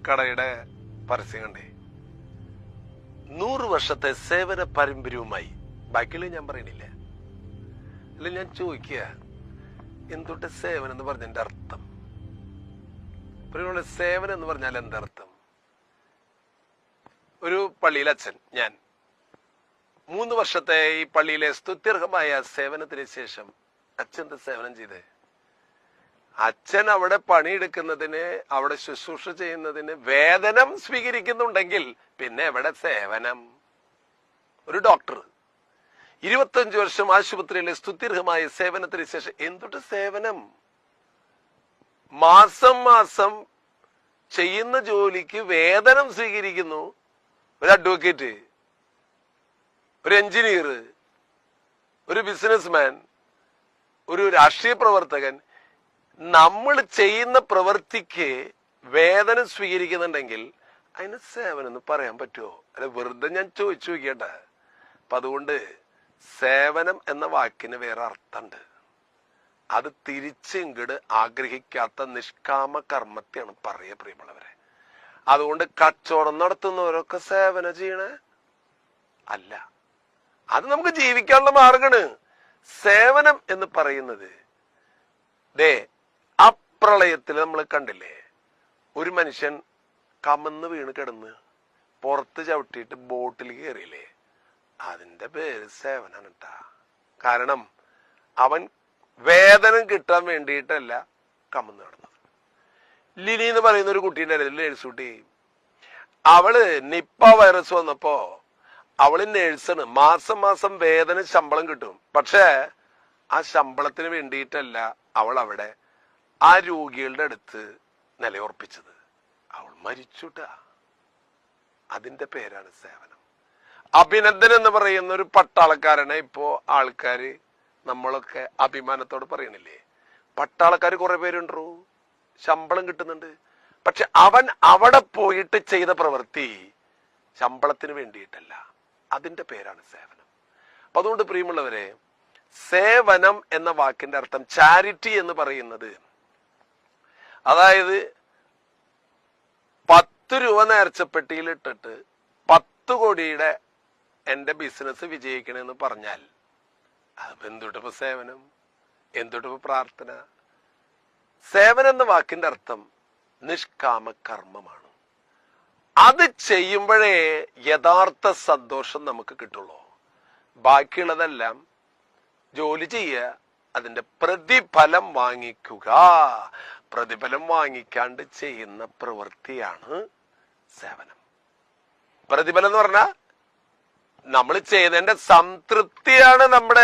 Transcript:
കടയുടെ പരസ്യം കണ്ടേ, 100 വർഷത്തെ സേവന പാരമ്പര്യവുമായി. ബാക്കിയുള്ള ഞാൻ പറയണില്ല. അല്ല, ഞാൻ ചോദിക്കുക, എന്തൊട്ട് സേവനം എന്ന് പറഞ്ഞതിന്റെ അർത്ഥം? സേവനം എന്ന് പറഞ്ഞാൽ എന്തർത്ഥം? ഒരു പള്ളിയിലെ അച്ഛൻ, ഞാൻ 3 വർഷത്തെ ഈ പള്ളിയിലെ സ്തുത്യർഹമായ സേവനത്തിന് ശേഷം അച്ഛന്റെ സേവനം ചെയ്തേ. അച്ഛൻ അവിടെ പണിയെടുക്കുന്നതിന്, അവിടെ ശുശ്രൂഷ ചെയ്യുന്നതിന് വേതനം സ്വീകരിക്കുന്നുണ്ടെങ്കിൽ പിന്നെ എവിടെ സേവനം? ഒരു ഡോക്ടർ 25 വർഷം ആശുപത്രിയിലെ സ്തുത്യർഹമായ സേവനത്തിന് ശേഷം എന്തൊട്ട് സേവനം? മാസം മാസം ചെയ്യുന്ന ജോലിക്ക് വേതനം സ്വീകരിക്കുന്നു. ഒരു അഡ്വക്കേറ്റ്, ഒരു എഞ്ചിനീയർ, ഒരു ബിസിനസ്മാൻ, ഒരു രാഷ്ട്രീയ പ്രവർത്തകൻ നമ്മൾ ചെയ്യുന്ന പ്രവൃത്തിക്ക് വേതനം സ്വീകരിക്കുന്നുണ്ടെങ്കിൽ അതിന് സേവനം എന്ന് പറയാൻ പറ്റുമോ? അല്ല, വെറുതെ ഞാൻ ചോദിച്ചു നോക്കിയട്ടെ. അപ്പൊ അതുകൊണ്ട് സേവനം എന്ന വാക്കിന് വേറെ അർത്ഥമുണ്ട്. അത് തിരിച്ച് ഇങ്ങോട്ട് ആഗ്രഹിക്കാത്ത നിഷ്കാമ കർമ്മത്തെയാണ് പറയുക, പ്രിയമുള്ളവരെ. അതുകൊണ്ട് കച്ചവടം നടത്തുന്നവരൊക്കെ സേവനം ചെയ്യണേ അല്ല, അത് നമുക്ക് ജീവിക്കാനുള്ള മാർഗമാണ്. സേവനം എന്ന് പറയുന്നത് അപ്രളയത്തിൽ നമ്മൾ കണ്ടില്ലേ, ഒരു മനുഷ്യൻ കമന്ന് വീണ് കിടന്ന് പുറത്ത് ചവിട്ടിയിട്ട് ബോട്ടിൽ കയറിയില്ലേ, അതിന്റെ പേര് സേവനാണ് കേട്ടാ. കാരണം അവൻ വേതനം കിട്ടാൻ വേണ്ടിയിട്ടല്ല കമന്ന് കിടന്നത്. ലിനി എന്ന് പറയുന്ന ഒരു കുട്ടീൻ്റെ നേഴ്സുകുട്ടി, അവള് നിപ്പ വൈറസ് വന്നപ്പോ അവള് നേഴ്സാണ്. മാസം മാസം വേതനം ശമ്പളം കിട്ടും. പക്ഷെ ആ ശമ്പളത്തിന് വേണ്ടിയിട്ടല്ല അവൾ അവിടെ ആ രോഗികളുടെ അടുത്ത് നിലയുറപ്പിച്ചത്. അവൾ മരിച്ചുട്ടാ. അതിന്റെ പേരാണ് സേവനം. അഭിനന്ദൻ എന്ന് പറയുന്ന ഒരു പട്ടാളക്കാരനെ ഇപ്പോ ആൾക്കാര്, നമ്മളൊക്കെ അഭിമാനത്തോട് പറയണില്ലേ, പട്ടാളക്കാർ കുറെ പേരുണ്ടോ, ശമ്പളം കിട്ടുന്നുണ്ട്. പക്ഷെ അവൻ അവിടെ പോയിട്ട് ചെയ്ത പ്രവൃത്തി ശമ്പളത്തിന് വേണ്ടിയിട്ടല്ല, അതിന്റെ പേരാണ് സേവനം. അപ്പൊ അതുകൊണ്ട് പ്രിയമുള്ളവരെ, സേവനം എന്ന വാക്കിന്റെ അർത്ഥം ചാരിറ്റി എന്ന് പറയുന്നത്, അതായത് 10 രൂപ നേർച്ചപ്പെട്ടിയിൽ ഇട്ടിട്ട് 10 കോടിയുടെ എന്റെ ബിസിനസ് വിജയിക്കണമെന്ന് പറഞ്ഞാൽ അത് എന്തുട്ടിപ്പോ സേവനം, എന്തുട്ടിപ്പോ പ്രാർത്ഥന? സേവനം എന്ന വാക്കിന്റെ അർത്ഥം നിഷ്കാമ കർമ്മമാണ്. അത് ചെയ്യുമ്പോഴേ യഥാർത്ഥ സന്തോഷം നമുക്ക് കിട്ടുള്ളൂ. ബാക്കിയുള്ളതെല്ലാം ജോലി ചെയ്യുക, അതിന്റെ പ്രതിഫലം വാങ്ങിക്കുക. പ്രതിഫലം വാങ്ങിക്കാണ്ട് ചെയ്യുന്ന പ്രവൃത്തിയാണ് സേവനം. പ്രതിഫലം എന്ന് പറഞ്ഞാൽ നമ്മൾ ചെയ്തതിന്റെ സംതൃപ്തിയാണ് നമ്മുടെ